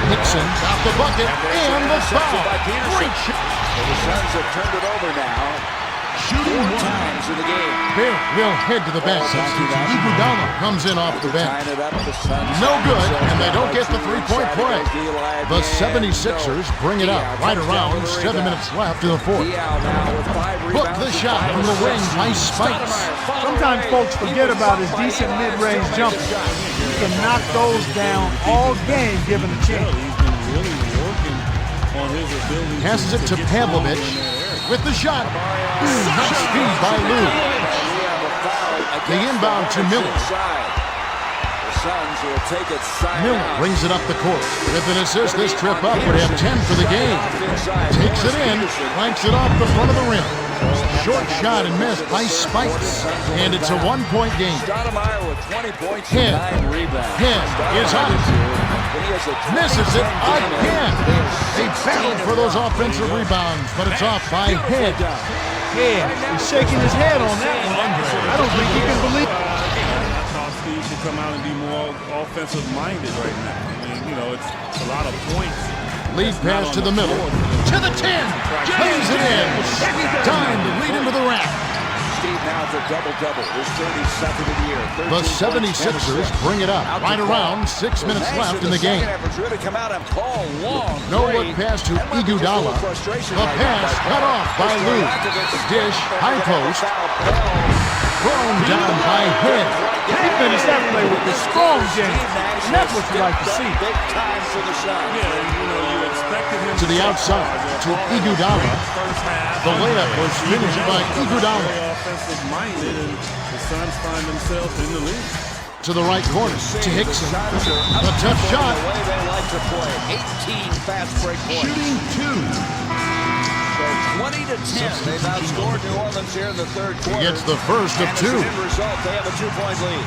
Hickson got the bucket and the foul. Great shot. The Suns have turned it over now. Shooting 4 times in the game. Bear will head to the bench.伊谷达拉comes in off the bench. No good, and they don't get the three-point play. The 76ers bring it up right around 7 minutes left in the fourth. Book the shot from the wing by Spikes. Sometimes folks forget about his decent mid-range jumper. He can knock those down all game given a chance. Passes it to Pavlovich. With the shot. Nice speed by Lou. The inbound to Miller. Miller brings it up the court. With an assist, this trip up would have 10 for the game. Takes it in, flanks it off the front of the rim. Short shot and missed by Spikes. And it's a 1-point game. Head is up. Misses it again. They battled for those offensive rebounds, but it's off by Head. Yeah, he's shaking his head on that one. I don't think he can believe it. Steve should come out and be more offensive-minded right now. It's a lot of points. Lead pass to the middle. To the 10. Plays it in. Time to lead into the rack. Steve now for double-double. His 32nd of the year. The 76ers bring it up right around 6 minutes left in the game. No look pass to Iguodala. The pass cut off by Lou. Dish, high post. Thrown down by Head. He finished that play with the strong jam. And that's what you like to see. Big time for the shot. Yeah, you expected him To the outside, to Iguodala. The layup was finished by Iguodala. Offensive-minded, and the Suns find themselves in the lead. To the right corner, to Hickson. A tough shot. The way they like to play. 18 fast break points. Shooting 2. So 20-10. They've outscored New Orleans here in the third quarter. He gets the first of And 2. as an end result, they have a 2-point lead.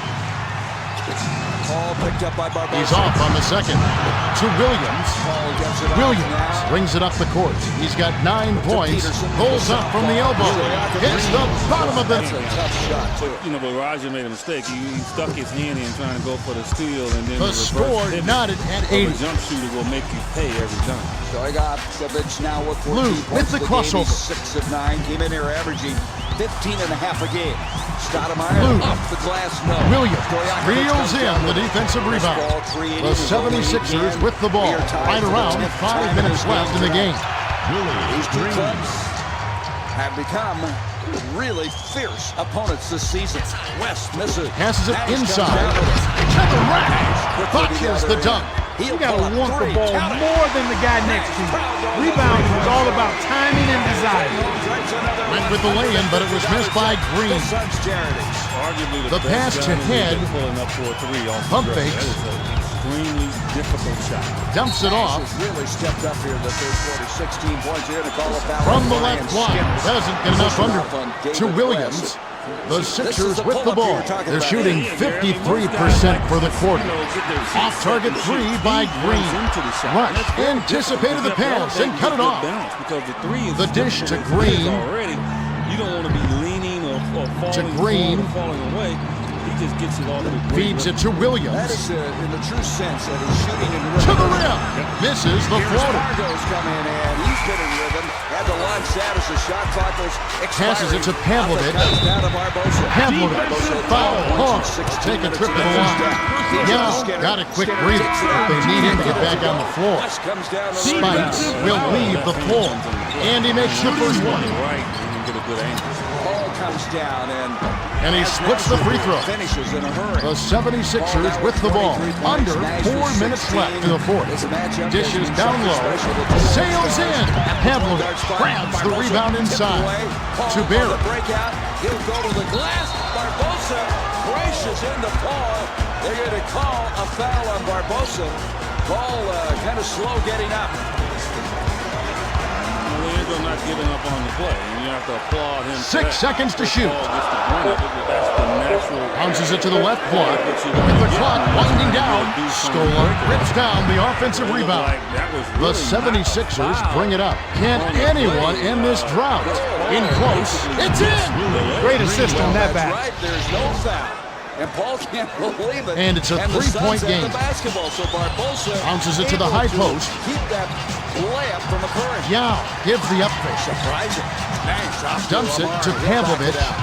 Ball picked up by Barbosa. He's off on the second. To Williams. Paul gets it off Williams now. brings it up the court. He's got 9 points. Pulls up from the elbow. Hits the bottom of the That's a tough shot, too. But Roger made a mistake. He stuck his hand in trying to go for the steal, and then The score knotted at 80. A jump shooter will make you pay every time. Stojakovic now with 14 Lou points. with the crossover. 6 of 9. Came in here averaging 15 and a half a game. Lou. Stoudemire off the glass, no. Williams Stojakovic reels comes in down the with it. defensive This rebound. ball, 380 The 76ers with the ball. Right around 5 minutes left in the game. These two clubs have become really fierce opponents this season. West misses. Passes it Nash comes inside. down with it. To the rack. Botches the dunk. You got to want the ball more than the guy next to you. Rebounding is all about timing and desire. Went with the lay-in, but it was missed by Green. The Suns' charities. Arguably The pass to Head. pulling up for a 3 off the Pump dribble. fakes. That is an extremely difficult shot. Dumps it off. Has really stepped up here in the third quarter. 16 points here to call a foul. From the Brian left block. Skinner. Doesn't get enough Pushing under. off on To David Williams. West. The This is Sixers the with the pull-up you ball. were talking They're about. shooting 53% for the quarter. Off target 3 by Green. Rush anticipated the pass and cut it off. Because the 3 is The dish to Green. already. You don't want to be leaning or falling To Green. forward or falling away. He just gets it off the Feeds it to That Williams. is in the true sense that he's shooting in rhythm. To the rim. Misses the Here's floater. Fargo's come in and he's been in rhythm. Had the launch out as the shot clock was expiring. Passes it to Pavlovic. Comes down to Barbosa. Pavlovic. Foul. Ball. Take a trip to the line. Yeah, got a quick breather. They need him to get back on the floor. West comes down to Spikes will leave the floor. And he makes the first one. Right, you can get a good angle. Ball comes down And he splits the free throw. finishes in a hurry. The 76ers with the ball. Under 4 minutes left in the fourth. Dishes down low. Sails in. Pavlovic grabs the rebound inside. To Barrett. Breakout. He'll go to the glass. Barbosa crashes into Paul. They're going to call a foul on Barbosa. Paul kind of slow getting up. Orlando not giving up on the play, and you have to applaud him. 6 seconds to shoot. That's the Bounces it to the left block. With the clock winding down. Scola rips down the offensive rebound. The 76ers bring it up. Can anyone end this drought? In close. It's in. Great assist on that That's back. right. There's no foul. And Paul can't believe it. And it's a the three-point Suns have game. the basketball, so Barbosa Bounces it to the able high post. Keep that layup from occurring. Yao gives the up fake. Surprising. Nice. Off Dumps it Lamar. to He'll knock Pavlovic. it down.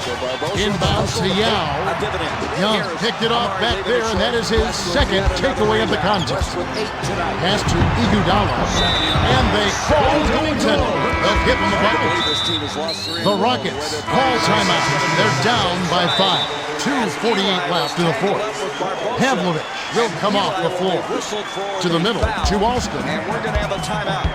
So Barbosa Inbounds to Yao. A dividend. Young Here's picked it off Lamar back leaving there, it and that short. is his West second with another takeaway of the rebound. contest. West with 8 tonight. Pass to Iguodala. And they call goaltender. They'll give him the I bucket. believe this team has lost 3 in The a row. Rockets call timeout. They're down by 5. 2:48 left in the fourth. Pavlovic will come off the floor. To the middle, to Alston. And we're going to have a timeout.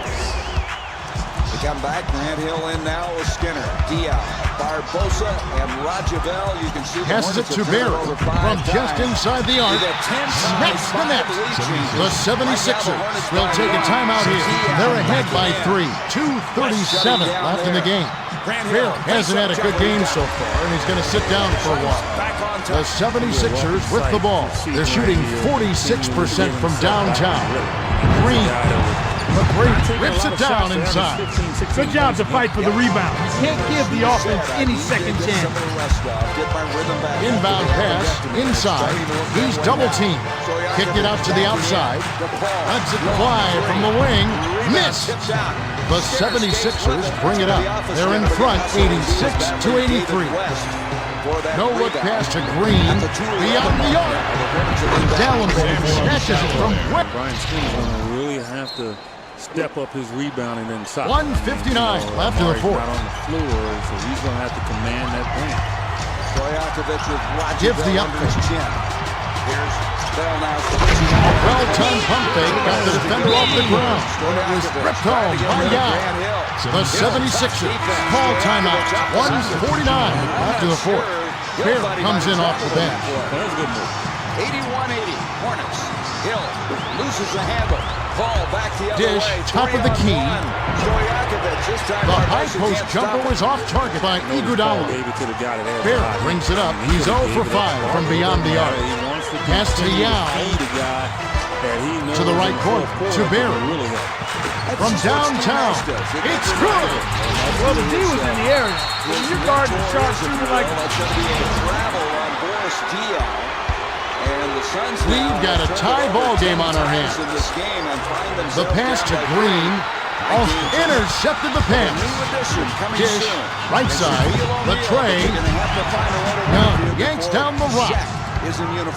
We come back. Grant Hill in now with Skinner. Diaz, Barbosa, and Rajavel. You can see the Passes it Hornets to have turned Barrett over 5 from just times. inside the arc. They got 10 Smacks the times, net. 5 lead changes. The 76ers will take a timeout here. They're ahead by 3. 2:37 left in the game. Barrett hasn't had a good game so far, and he's going to sit down for a while. The 76ers with the ball. They're shooting 46% from downtown. Green. McGrady rips it down inside. Good job to fight for the rebound. You can't give the offense any second chance. Inbound pass inside. He's double teamed. Kicked it out to the outside. Lets it fly from the wing. Missed. The 76ers bring it up. They're in front 86-83. No look pass to Green. Beyond the arc. Dallenberg snatches it from Whip. Brian Skinner's going to really have to step up his rebounding inside. 1:59 left in the fourth. Not on the floor, so he's going to have to command that paint. Gives the up fake. A well-timed pump fake got the defender off the ground. It was ripped home by Yao. The 76ers call timeout. 1:49 after the fourth. Bear comes in off the bench. 81-80. Hornets. Hill loses the handle. Ball back the other Dish, way. top of the key. The high post jumper was off target by Iguodala. Bear brings it up. He's 0 for 5 from beyond the arc. Pass to Yao. To the right corner. To Barry. From downtown. It's good. Well, the D was in the area. When you're guarding a sharp shooter like We've got a tie ball game on our hands. The pass to Green. Intercepted the pass. Dish, right side. The tray. Now yanks down the rock.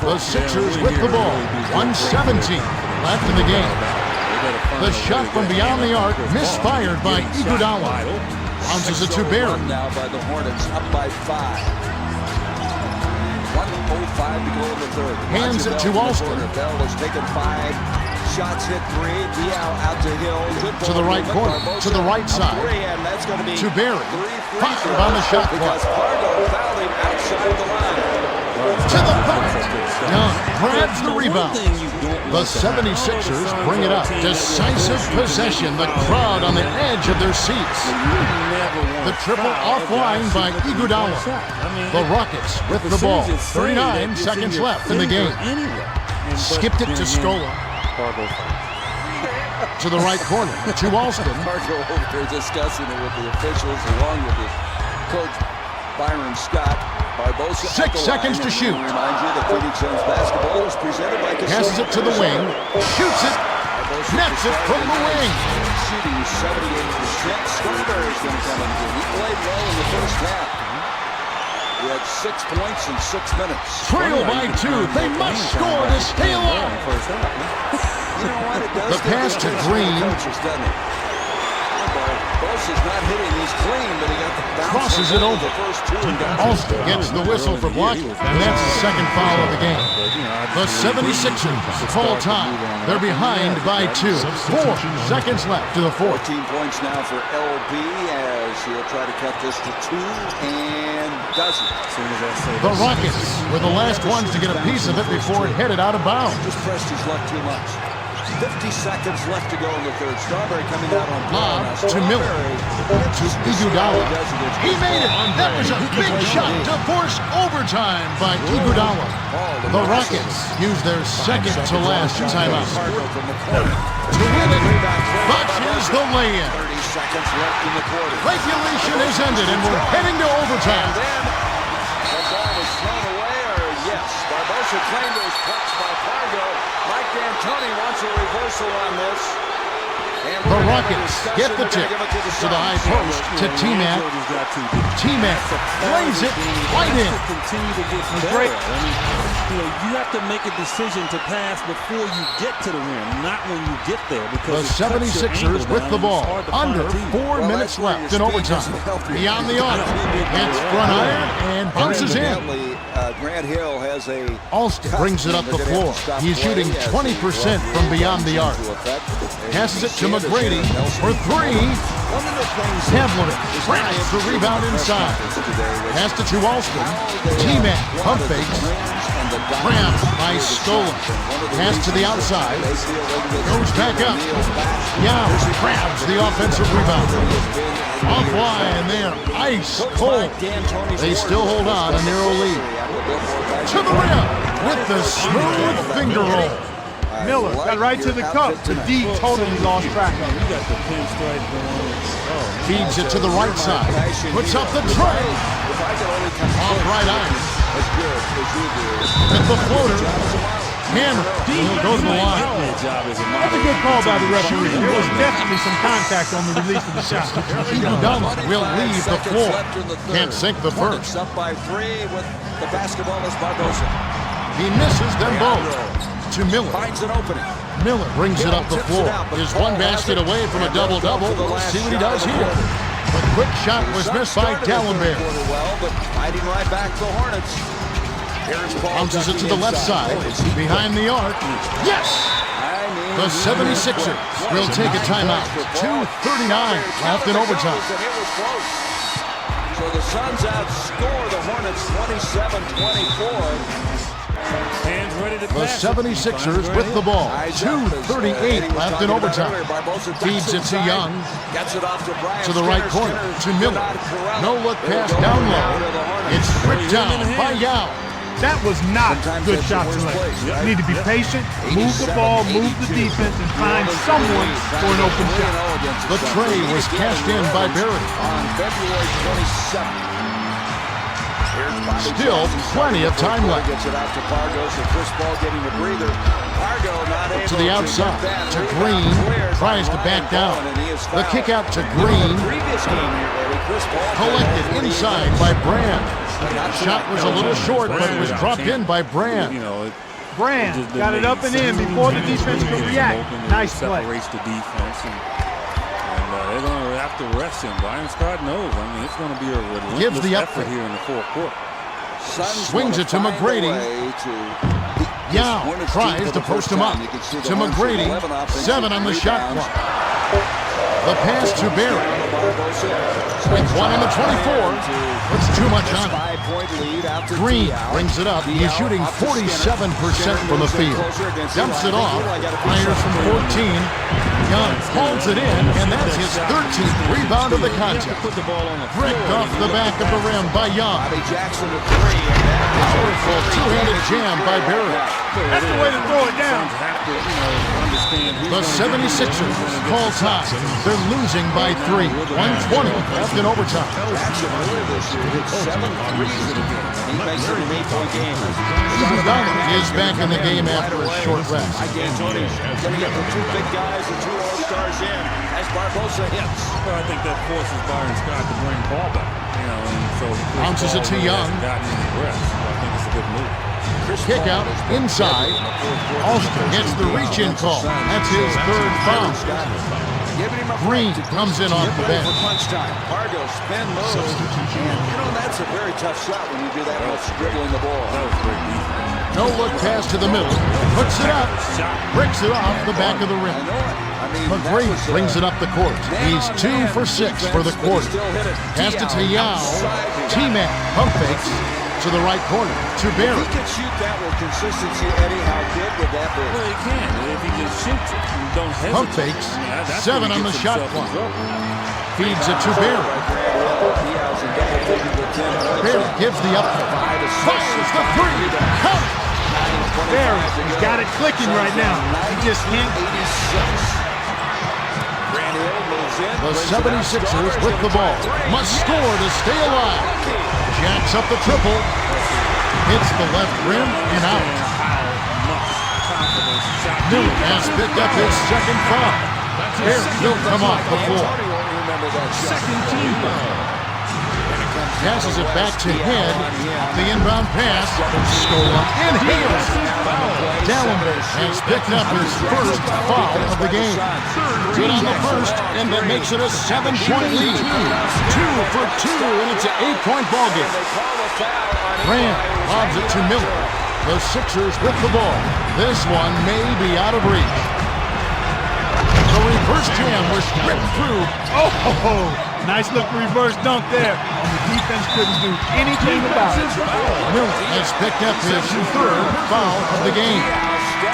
The Sixers with the ball. 1:17 left in the game. The shot from beyond the arc misfired by Iguodala. Bounces it to Barry. Now by the Hornets, up by 5. 1:05 to go in the third. Hands it to Alston. Bell has taken 5 shots, hit 3. Diao out to Hill. To the right corner. To the right side. To Barry. Fired on the shot clock. Outside the line. To the bucket. Young grabs the rebound. The 76ers bring it up. Decisive possession. The crowd on the edge of their seats. The triple offline by Iguodala. The Rockets with the ball. 39 seconds left in the game. Skipped it to Scola. To the right corner. To Alston. Marco over there discussing it with the officials along with his coach Byron Scott. 6 seconds to shoot. Remind you that Phoenix Suns basketball is presented by Passes it to the wing. Shoots it. Nets it from the wing. Shooting 78%. Strawberry's going to come in here. He played well in the first half. He had 6 points in 6 minutes. Trail by 2. They must score to stay alive. You know what? It does the pass to Green. Boss is not hitting these clean, but he got the bounce. Crosses it over. Alston gets the whistle for blocking, and that's the second foul of the game. The 76ers call time. They're behind by 2. 4 seconds left to the fourth. 14 points now for LB as he'll try to cut this to 2 and doesn't. The Rockets were the last ones to get a piece of it before it headed out of bounds. Just pressed his luck too much. 50 seconds left to go in the third. Strawberry coming out on lob to Miller. To Iguodala. He made it. That was a big shot to force overtime by Iguodala. The Rockets use their second to last timeout. To win it, botches the lay-in. 30 seconds left in the quarter. Regulation is ended and we're heading to overtime. The ball was thrown away, or yes. Barbosa claimed it was touched by Pargo. Mike D'Antoni wants a reversal on this. The Rockets get the tip to the high post to T-Mac. T-Mac lays it right in. Great. You have to make a decision to pass before you get to the rim, not when you get there. The 76ers with the ball. Under 4 minutes left in overtime. Beyond the arc. Hits front iron and bounces in. Grant Hill has a... Alston brings it up the floor. He's shooting 20% from beyond the arc. Passes it to McGrady for 3. Pavlovich grabs the rebound inside. Passed it to Alston. T-Mac pump fakes. Grabbed by Scola. Pass to the outside. Goes back up. Yao grabs the offensive rebound. Offline there. Ice cold. They still hold on a narrow lead. To the rim with the smooth finger roll. Miller got right to the cup. The D totally lost track of it. Feeds it to the right side. Puts up the tray. Off right iron. With the floater. Hammer. He'll go to the line. That's a good call by the referee. There was definitely some contact on the release of the shot. Iguodala will leave the floor. Can't sink the first. Up by 3 with the basketballist Barbosa. He misses them both. To Miller. Finds an opening. Miller brings it up the floor. Is one basket away from a double-double. Let's see what he does here. The quick shot was missed by Dallenberg. But fighting right back the Hornets. Bounces it to the left side, behind the arc. Yes! The 76ers will take a timeout. 2:39 left in overtime. So the Suns outscore the Hornets 27-24. The 76ers with the ball. 2:38 left in overtime. Feeds it to Young. To the right corner, to Miller. No look pass down low. It's ripped down by Yao. That was not good shot selection. You need to be patient, move the ball, move the defense, and find someone for an open shot. The tray was cashed in by Barry. On February 27th. Still plenty of time left. Gets it out to Fargo, so Chris Paul getting a breather. Fargo not able to the outside, to Green, tries to back down. The kick out to Green. Collected inside by Brand. Shot was a little short, but it was dropped in by Brand. Brand got it up and in before the defense could react. Nice play. Separates the defense, and they're going to have to rest him. Brian Scott knows. I mean, it's going to be a relentless effort here in the fourth quarter. Swings it to McGrady. Yao tries to post him up. To McGrady. 7 on the shot clock. The pass to Barry. With 1 in the 24. Puts too much on it. Green brings it up. He's shooting 47% from the field. Dumps it off. Fires from 14. Young holds it in, and that's his 13th rebound of the contest. Bricked off the back of the rim by Young. Powerful two-handed jam by Barry. That's the way to throw it down. The 76ers call time. They're losing by 3. 1:20 left in overtime. Iguodala is back in the game after a short rest. All-stars in as Barbosa hits. Well, I think that forces Byron Scott to bring the ball back. And so bounces it to Young. Gotten any rest, so I think it's a good move. Kick out inside. Alston gets the reach-in call. That's his third foul. Green comes in off the bench. Fargo spin move. And, that's a very tough shot when you do that while dribbling the ball. That was great defense. No look pass to the middle. Puts it up. Bricks it off the back of the rim. McGrady brings it up the court. He's 2 for 6 for the quarter. Pass it to Yao. T-Mac pump fakes to the right corner to Barry. If he can shoot that with consistency, Eddie, how good would that be? Well, he can. If he just shoots it, you don't hesitate. Pump fakes. 7 on the shot clock. Feeds it to Barry. Barry gives the up. Fires the 3. Count. Barry, he's got it clicking right now. He just can't. The 76ers with the ball. Must score to stay alive. Jacks up the triple. Hits the left rim and out. Miller has picked up his second foul. Barry will come off the floor. Second team foul. Passes it back to Head. The inbound pass. Scola inhales. Dallenberg has picked up his first foul of the game. Good on the first, and that makes it a 7-point lead. 2 for 2, and it's an 8-point ballgame. Grant lobs it to Miller. The Sixers with the ball. This one may be out of reach. The reverse jam was ripped through. Oh, nice look reverse dunk there. And the defense couldn't do anything about it. Miller has picked up his third foul of the game.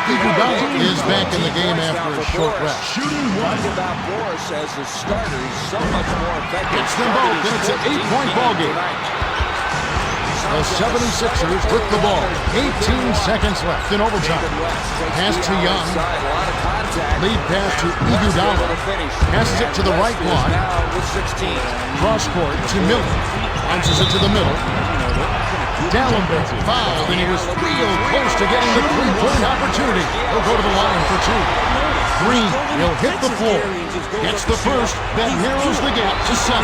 Iguodala is back in the game after a short rest. Shooting one about Boris as a starter. He's so much more effective. It's them both, and it's an 8-point ballgame. The 76ers with the ball. 18 seconds left in overtime. Pass to Young. Lead pass to Iguodala. Passes it to the right block. Cross court to Miller. Bounces it to the middle. Dallenberg fouled, and he was real close to getting the three-point opportunity. He'll go to the line for 2. Green will hit the floor. Gets the first. That narrows the gap to 7.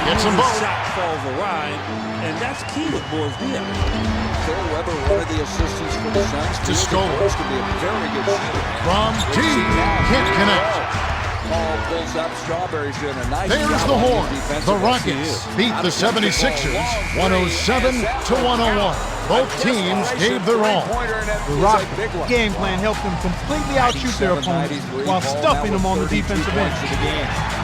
Gets them both. Falls awry, and that's key with boys deal. Phil Weber, one of the assistants for the Suns. To Scola. Could be a very good shooter. From T. Can't connect. Paul pulls up. Strawberry's doing a nice There's job the on horn. his defensive The end. Rockets beat the 76ers 107-101. Both teams gave their all. The Rockets' game plan helped them completely outshoot their opponent while stuffing them on the defensive end.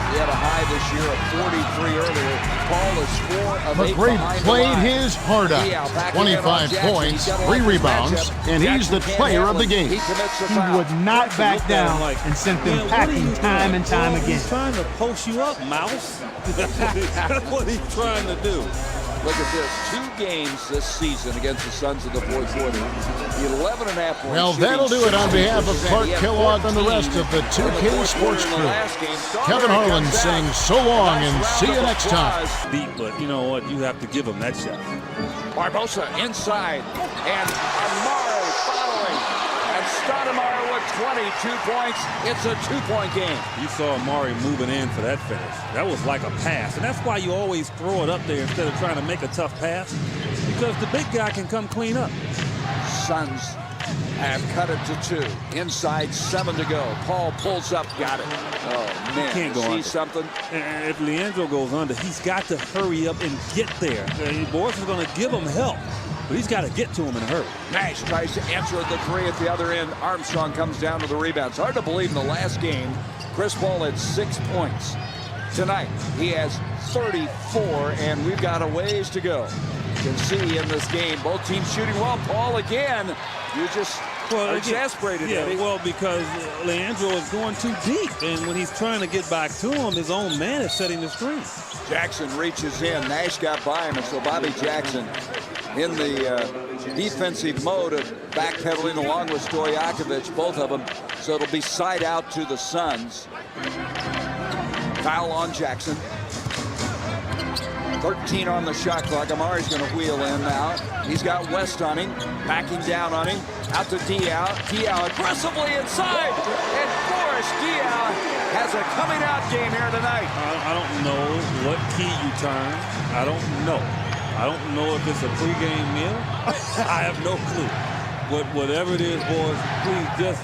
He had a high this year of 43 earlier. Paul is 4 of 8 McGrady behind the played line. his heart out. 25 points, 3 rebounds, and he's the player of the game. He commits the He foul. would not back down and sent them packing time and time again. He's trying to post you up, mouse. That's what he's trying to do. Look at this. 2 games this season against the Suns in the fourth quarter. 11.5 points. Well, that'll do it on behalf of Clark Kellogg and the rest of the 2K Sports crew. Kevin Harlan saying so long and see you next time. Beat, but you know what? You have to give him that shot. Barbosa inside, and Amari following, and Stoudemire with 22 points. It's a 2-point game. You saw Amari moving in for that finish. That was like a pass, and that's why you always throw it up there instead of trying to make a tough pass, because the big guy can come clean up. Suns have cut it to 2. Inside, 7 to go. Paul pulls up, got it. Oh, man. Can't go See under. something? And if Leandro goes under, he's got to hurry up and get there. Boris is going to give him help, but he's got to get to him in a hurry. Nash tries to answer the 3 at the other end. Armstrong comes down to the rebound. It's hard to believe in the last game, Chris Paul had 6 points. Tonight, he has 34, and we've got a ways to go. You can see in this game, both teams shooting well. Paul again, you just exasperated. Yeah, Eddie. well, because Leandro is going too deep, and when he's trying to get back to him, his own man is setting the screen. Jackson reaches in. Nash got by him, and so Bobby Jackson in the defensive mode of backpedaling along with Stojakovic, both of them. So it'll be side out to the Suns. Foul on Jackson. 13 on the shot clock. Amari's going to wheel in now. He's got West on him, backing down on him. Out to Diaw. Diaw aggressively inside. And Boris Diaw has a coming out game here tonight. I don't know what key you turn. I don't know. I don't know if it's a pregame meal. I have no clue. Whatever it is, boys, please just